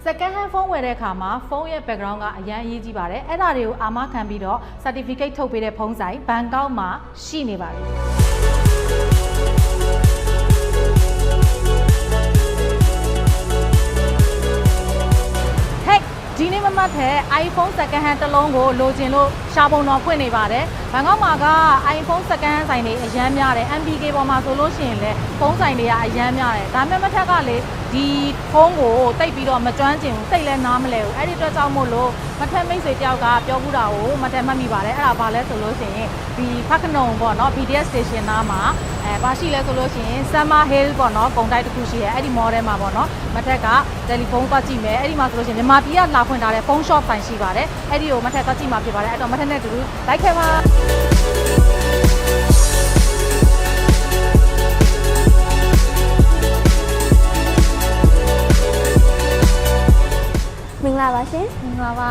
second hand phone ဝယ်တဲ့အခါမှာ phone ရဲ့ background ကအရန်အရေးကြီးပါတယ်အဲ့ဒါတွေကိုအာမခံပြီးတော့ certificate ထုတ်ပေးတဲ့ဖုန်းဆိုင်ဘန်ကောက်မှာရှိနေပါတယ် ဒီနေ့မမှတ်တဲ့ iPhone second hand တစ်လုံးကိုလိုချင်လို့ရှာပုံတော်ဖွင့်နေပါတယ်။ဘန်ကောက်မှာက iPhone second hand ဆိုင်တွေအရန်များတယ် MPK ပေါ်မှာဆိုလို့ရှိရင်လည်းဖုန်းဆိုင်တွေကအရန်များတယ်။ဒါပေမဲ့မထက်ကလေဒီဖုန်းကိုတိတ်ပြီးတော့မကျွမ်းကျင်ဘူးစိတ်လည်းနားမလဲဘူး။အဲ့ဒီအတွက်ကြောင့်မို့လို့မထက်မိတ်ဆွေတယောက်ကပြောဘူးတာကိုမထက်မှတ်မိပါတယ်။အဲ့ဒါဘာလဲဆိုလို့ရှိရင်ဒီဖခနုံပေါ့နော် BTS station နားမှာဘာရှိလဲဆိုလို့ရှိရင် Summer Hill ပေါ့နော်ကုန်တိုက်တစ်ခုရှိရဲအဲ့ဒီ model မှာပေါ့နော်မထက်ကတယ်လီဖုန်းသွားကြည့်မယ်အဲ့ဒီမှာဆိုလို့ရှိရင်မြန်မာပြည်ကလာဖွင့်ထားတဲ့ဖုန်း shop ဆိုင်ရှိပါတယ်အဲ့ဒီကိုမထက်သွားကြည့်မှာဖြစ်ပါတယ်အဲ့တော့မထက်နဲ့တူတူလိုက်ခဲ့ပါမင်္ဂလာပါရှင်မင်္ဂလာပါ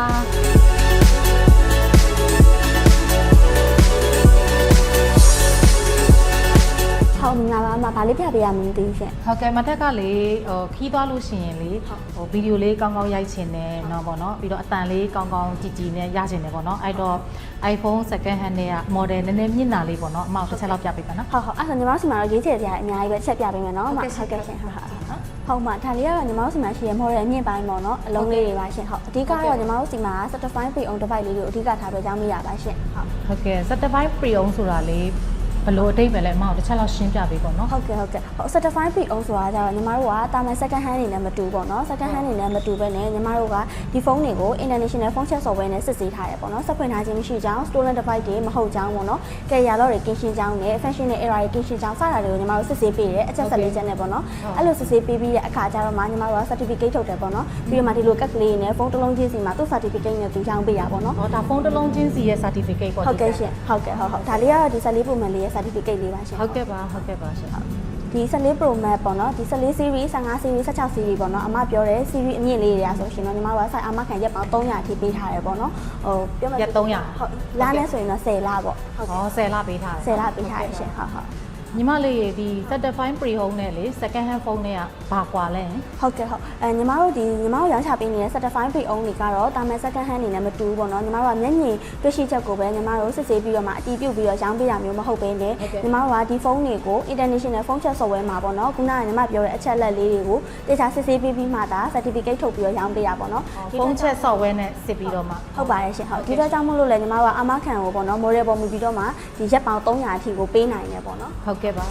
ဟုတ်မင်္ဂလာပါအမဗာလေးပြပေးရမလို့သိရှင်ဟုတ်ကဲ့မထက်ကလေခီးသွားလို့ရှိရင်လေဗီဒီယိုလေးကောင်းကောင်းရိုက်ချင်တယ်เนาะပေါ့เนาะပြီးတော့အတန်လေးကောင်းကောင်းကြည်ကြည်နဲ့ရချင်တယ်ပေါ့เนาะအဲ့တော့ iPhone second hand နဲ့က model နည်းနည်းမြင့်တာလေးပေါ့เนาะအမတစ်ချက်လောက်ပြပေးပါနော်ဟုတ်အဲ့ဒါညီမတို့စီမှာတော့ရေးချယ်စရာအများကြီးပဲတစ်ချက်ပြပေးမယ်နော်အမဟုတ်ကဲ့ရှင်ဟုတ်ဟုတ်မှာဒါလေးကတော့ညီမတို့စီမှာရှိရ model အမြင့်ပိုင်းပေါ့နော်အလုံးလေးတွေပါရှင်ဟုတ်အဓိကတော့ညီမတို့စီမှာcertified pre-owned device လေးတွေကိုအဓိကထားပြီးရောင်းမိရပါရှင်ဟုတ်ကဲ့ certified pre-owned ဆိုတာလေးဘလို့အတိတ်ပဲလဲအမတို့တစ်ချက်လောက်ရှင်းပြပေးပေါ့နော်ဟုတ်ကဲ့ဟုတ် certified pre-owned ဆိုတာကြတော့ညီမတို့ကတာမန် second hand နေနဲ့မတူပေါ့နော် second hand နေနဲ့မတူပဲနဲ့ညီမတို့ကဒီဖုန်းတွေကို international phone check software နဲ့စစ်ဆေးထားတယ်ပေါ့နော်ဆက်ဖွင့်ထားခြင်းမရှိကြောင်း stolen device တွေမဟုတ်ကြောင်းပေါ့နော်ကဲရတော့တွေကင်းရှင်းကြောင်းနဲ့ function နဲ့ error တွေကင်းရှင်းကြောင်းစတာတွေကိုညီမတို့စစ်ဆေးပေးတယ်အချက်14ချက်နဲ့ပေါ့နော်အဲ့လိုစစ်ဆေးပေးပြီးတဲ့အခါကျတော့မှညီမတို့က certificate ထုတ်တယ်ပေါ့နော်ပြီးတော့မှဒီလိုကက်ကလေးနဲ့ဖုန်းတစ်လုံးချင်းစီမှာသူ့ certificate နဲ့သူရောင်းပေးရပေါ့နော်ဟောဒါဖုန်းတစ်လုံးချင်းစီရဲ့ certificate ပေါ့ဟုတ်ကဲ့ရှင်ဟုတ်ကဲ့ဟုတ်ဒါလေးကတော့ဒီ14 Pro Max လေးရဲ့ certificate လေးပါရှင်ဟုတ်ကဲ့ပါရှင်ဒီ14 Pro Max ပေါ့နော်ဒီ14 series 15 series 16 series ပေါ့နော်အမပြောတဲ့ series အမြင့်လေးတွေရာဆိုရှင်တော့ညီမတို့က site အမခံရက်ပေါင်း300အထိပေးထားတယ်ပေါ့နော်ပြောမယ်ရက်300ဟုတ်လနဲ့ဆိုရင်တော့10လပေါ့ဟုတ်ဟော10လပေးထားတယ်10လပေးထားရရှင်ဟုတ်ညီမလေးဒီ certified pre-owned နဲ့လေ second hand phone နဲ့ကဘာကွာလဲဟုတ်ကဲ့ဟုတ်ညီမတို့ရောင်းချပေးနေတဲ့ certified pre-owned တွေကတော့တာမန် second hand နေနဲ့မတူဘူးပေါ့နော်ညီမတို့ကမျက်မြင်တွေ့ရှိချက်ကိုပဲညီမတို့စစ်ဆေးပြီးတော့မှအတည်ပြုပြီးတော့ရောင်းပေးတာမျိုးမဟုတ်ဘဲနဲ့ညီမတို့ကဒီဖုန်းတွေကို international phone check software မှာပေါ့နော်ခုနကညီမပြောတဲ့အချက်လက်လေးတွေကိုတေချာစစ်ဆေးပြီးပြီးမှသာ certificate ထုတ်ပြီးတော့ရောင်းပေးတာပေါ့နော်ဖုန်း check software နဲ့စစ်ပြီးတော့မှဟုတ်ပါတယ်ရှင်ဟုတ်ဒီတော့ကြောင့်မို့လို့လဲညီမတို့ကအမခံကိုပေါ့နော် model ပေါ်မူပြီးတော့မှဒီရက်ပေါင်း300အထိကိုပေးနိုင်တယ်ပေါ့နော်ဟုတ်ကဲ့ပါ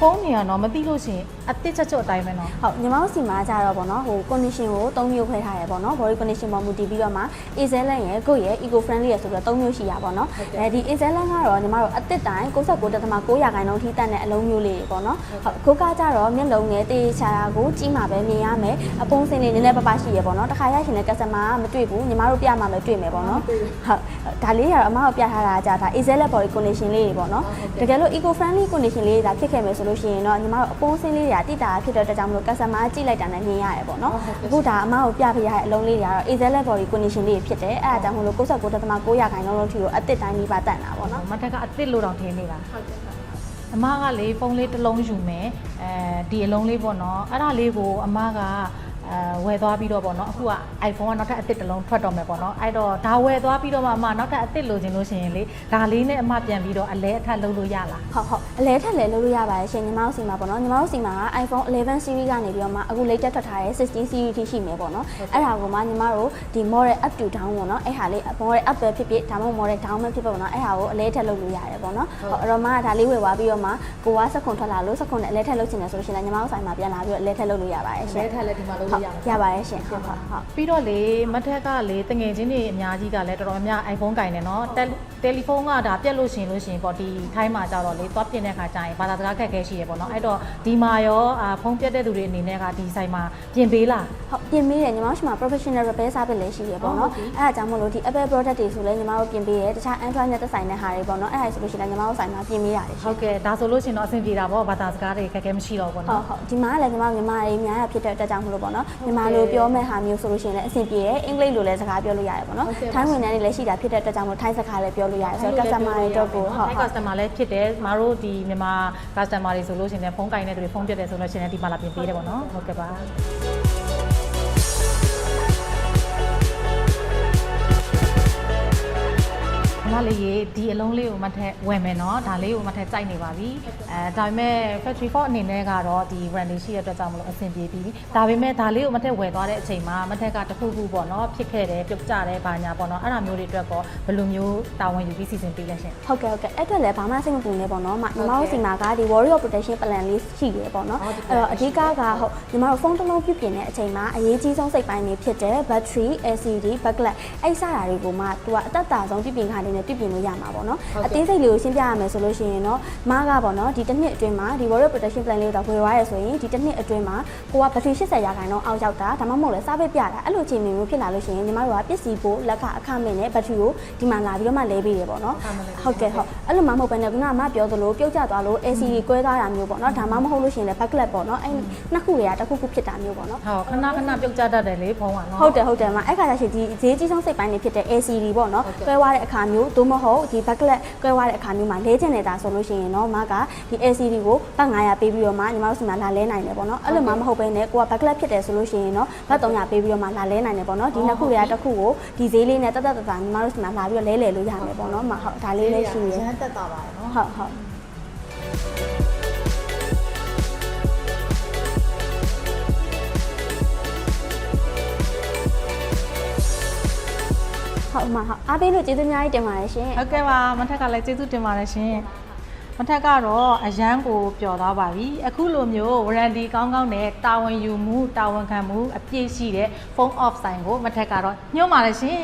ဖုန်းနေရတော့မသိလို့ရှိရင်အတစ်ချက်ချက်အတိုင်းပဲနော်ဟုတ်ညီမတို့စီမှာကြတော့ဗောနော်ဟို condition ကို3မျိုးခွဲထားရဗောနော် body condition ပေါ်မူတည်ပြီးတော့မှ Azealand ရဲ့ Good ရဲ့ eco friendly ရဲ့ဆိုပြီးတော့3မျိုးရှိရဗောနော်ဒီ Azealand ကတော့ညီမတို့အတစ်တိုင်း69.9%ထိတက်တဲ့အလုံးမျိုးလေးတွေဗောနော်ဟုတ်ကိုကကြတော့မျက်လုံးနဲ့တေးချာကိုကြီးမှပဲမြင်ရမယ်အပုံစင်လေးနည်းနည်းပပရှိရဗောနော်တခါရရှင်တဲ့ customer ကမတွေ့ဘူးညီမတို့ပြမှပဲတွေ့မယ်ဗောနော်ဟုတ်ဒါလေးကတော့အမတို့ပြထားတာကြဒါ Azealand body condition လေးတွေဗောနော်တကယ်လို့ eco friendly condition လေးတွေဒါဖြစ်ခဲ့မယ်ဆိုလို့ရှိရင်တော့ညီမတို့အပုံစင်လေးတွေကတိတာဖြစ်တဲ့အတွက်ကြောင့်မလို့ customer ကြည့်လိုက်တာနဲ့မြင်ရတယ်ပေါ့နော်အခုဒါအမကိုပြပေးရတဲ့အလုံးလေးတွေကတော့ Azealand body condition လေးဖြစ်တယ်အဲ့ဒါကြောင့်မလို့69.9%လုံးထိကိုအတစ်တိုင်းပြီးပါတက်တာပေါ့နော်မတက်ကအတစ်လို့တောင်ထင်နေတာဟုတ်ကဲ့အမကလေဖုန်းလေးတစ်လုံးယူမယ်ဒီအလုံးလေးပေါ့နော်အဲ့ဒါလေးကိုအမကဝယ်သွားပြီးတော့ပေါ့နော်အခုက iPhone ကနောက်ထပ်အသစ်တစ်လုံးထွက်တော့မယ်ပေါ့နော်အဲ့တော့ဒါဝယ်သွားပြီးတော့မှအမနောက်ထပ်အသစ်လိုချင်လို့ရှိရင်လေဒါလေးနဲ့အမပြန်ပြီးတော့အလဲအထက်လုပ်လို့ရလားဟုတ်အလဲထက်လည်းလုပ်လို့ရပါတယ်ရှင်ညီမတို့စီမှာပေါ့နော်ညီမတို့စီမှာက iPhone 11 series ကနေပြီးတော့မှအခု latest ထွက်ထားတဲ့16 series ထိရှိမယ်ပေါ့နော်အဲ့ဒါကိုမှညီမတို့ဒီ model up to down ပေါ့နော်အဲ့ဟာလေး model up ပဲဖြစ်ဖြစ်ဒါမှမဟုတ် model down ပဲဖြစ်ပေါ့နော်အဲ့ဟာကိုအလဲထက်လုပ်လို့ရတယ်ပေါ့နော်ဟုတ်အဲ့တော့မှဒါလေးဝယ်သွားပြီးတော့မှကိုကစက်ခွန်ထွက်လာလို့စက်ခွန်နဲ့အလဲထက်လုပ်ချင်တယ်ဆိုလို့ရှိရင်ညီမတို့ဆိုင်မှာပြန်လာပြီးတော့အလဲထက်လုပ်လို့ရပါတယ်ရှင်အလဲထက်လည်းဒီမှာလုပ်လို့ရပါတယ်ရှင်ဟုတ်ပြီးတော့လေမထက်ကလေတငယ်ချင်းတွေအများကြီးကလည်းတော်တော်များ iPhone ကင်တယ်နော်တယ်လီဖုန်းကဒါပြက်လို့ရှိရင်ပေါ့ဒီထိုင်းမှာကြတော့လေသွားပြင်တဲ့ခါကျရင်ဘာသာစကားခက်ခဲရှိရပေါ့နော်အဲ့တော့ဒီမှာရောဖုန်းပြက်တဲ့သူတွေအနေနဲ့ကဒီဆိုင်မှာပြင်ပေးလားဟုတ်ပြင်ပေးတယ်ညီမတို့ရှိမှာ professional repair service လည်းရှိရပေါ့နော်အဲ့ဒါကြောင့်မို့လို့ဒီ Apple product တွေဆိုလဲညီမတို့ပြင်ပေးတယ်တခြား Android နဲ့သက်ဆိုင်တဲ့ဟာတွေပေါ့နော်အဲ့ဒါဆိုလို့ရှိရင်ညီမတို့ဆိုင်မှာပြင်ပေးရတယ်ဟုတ်ကဲ့ဒါဆိုလို့ရှိရင်တော့အဆင်ပြေတာပေါ့ဘာသာစကားတွေခက်ခဲမရှိတော့ဘူးပေါ့နော်ဟုတ်ဒီမှာလည်းညီမတွေများရဖြစ်တဲ့အတွက်ကြောင့်မို့လို့ပေါ့နော်ညီမလိုပြောမဲ့ဟာမျိုးဆိုလို့ရှိရင်လည်းအဆင်ပြေတယ်အင်္ဂလိပ်လိုလည်းစကားပြောလို့ရတယ်ပေါ့နော်ထိုင်းဝန်ထမ်းတွေလည်းရှိတာဖြစ်တဲ့အတွက်ကြောင့်မို့ထိုင်းစကားလည်းပြော လို့ရတယ်ဆိုတော့ customer တွေအတွက်ကိုဟုတ် customer လည်းဖြစ်တယ်မတို့ဒီမြန်မာ customer တွေဆိုလို့ရှိရင်ဖုန်းကင်တဲ့သူတွေဖုန်းပြတ်တယ်ဆိုလို့ရှိရင်ဒီမှာလာပြင်ပေးတယ်ပေါ့နော်ဟုတ်ကဲ့ပါမလေးရေဒီအလုံးလေးကိုမှထက်ဝယ်မယ်နော်ဒါလေးကိုမှထက်ကြိုက်နေပါပြီဒါပေမဲ့ factory fault အနေနဲ့ကတော့ဒီ brand ရှိတဲ့အတွက်ကြောင့်မလို့အဆင်ပြေပြီးဒါပေမဲ့ဒါလေးကိုမှထက်ဝယ်သွားတဲ့အချိန်မှာမှထက်ကတခုခုပေါ့နော်ဖြစ်ခဲ့တယ်ပြုတ်ကျတယ်ဘာညာပေါ့နော်အဲ့ဒါမျိုးတွေအတွက်ကောဘယ်လိုမျိုးတာဝန်ယူပြီးစီစဉ်ပေးလဲရှင်ဟုတ်ကဲ့အဲ့အတွက်လည်းဘာမှစိတ်မပူနဲ့ပေါ့နော်ညီမတို့စီမှာကဒီ warrior protection plan လေးရှိရပေါ့နော်အဲ့တော့အဓိကကဟုတ်ညီမတို့ဖုန်းတစ်လုံးပြုပြင်တဲ့အချိန်မှာအရေးကြီးဆုံးစိတ်ပိုင်းတွေဖြစ်တဲ့ battery LCD backlight အဲ့စတာတွေကိုမှသူကအသက်တာဆုံးပြုပြင်ခါလေးနဲ့ပြုပြင်လို့ရမှာပေါ့နော်အသေးစိတ်လေးကိုရှင်းပြရမယ်ဆိုလို့ရှိရင်တော့မကပေါ့နော်ဒီတစ်နှစ်အတွင်းမှာဒီ warrior protection plan လေးကိုတော့ဝယ်သွားရဆိုရင်ဒီတစ်နှစ်အတွင်းမှာကိုက battery 80%အောက်ရောက်တာဒါမှမဟုတ်လဲစားပိတ်ပြတာအဲ့လိုချိန်မျိုးဖြစ်လာလို့ရှိရင်ညီမတို့ကပစ္စည်းဖို့လက်ခအခမဲ့နဲ့ battery ကိုဒီမှာလာပြီးတော့မှလဲပေးတယ်ပေါ့နော်ဟုတ်ကဲ့ဟုတ်အဲ့လိုမှမဟုတ်ဘဲနဲ့ခုနကမှပြောသလိုပြုတ်ကျသွားလို့ LCD ကွဲသွားတာမျိုးပေါ့နော်ဒါမှမဟုတ်လို့ရှိရင်လည်း backlight ပေါ့နော်အဲ့နှစ်ခုတွေကတစ်ခုခုဖြစ်တာမျိုးပေါ့နော်ဟုတ်ခဏပြုတ်ကျတတ်တယ်လေဖုန်းကနော်ဟုတ်တယ်မှာအဲ့ခါကျရှင်ဒီဈေးကြီးဆုံးစိတ်ပိုင်းတွေဖြစ်တဲ့ LCD ပေါ့နော်ကွဲသွားတဲ့အခါမျိုးသို့မဟုတ်ဒီ backlight ကွဲသွားတဲ့အခါမျိုးမှာလဲကျင်နေတာဆိုလို့ရှိရင်တော့မကဒီ LCD ကိုဘတ်900ပေးပြီးတော့မှညီမတို့စီမှာလာလဲနိုင်တယ်ပေါ့နော်အဲ့လိုမှမဟုတ်ဘဲနဲ့ကိုက backlight ဖြစ်တယ်ဆိုလို့ရှိရင်တော့ဘတ်300ပေးပြီးတော့မှလာလဲနိုင်တယ်ပေါ့နော်ဒီနှစ်ခုတွေကတစ်ခုကိုဒီဈေးလေးနဲ့တက်ညီမတို့စီမှာလာပြီးတော့လဲလို့ရမယ်ပေါ့နော်မဟုတ်ဒါလေးလည်းရှိရယ်ရမ်းတက်တာပါနော်ဟုတ်ဟုတ်မှာအားပေးလို့ကျေးဇူးအများကြီးတင်ပါတယ်ရှင်ဟုတ်ကဲ့ပါမထက်ကလည်းကျေးဇူးတင်ပါတယ်ရှင်မထက်ကတော့အရန်ကိုပျော်သွားပါပြီအခုလိုမျိုး warranty ကောင်းနဲ့တာဝန်ယူမှုတာဝန်ခံမှုအပြည့်ရှိတဲ့ phone off ဆိုင်ကိုမထက်ကတော့ညွှန်ပါတယ်ရှင်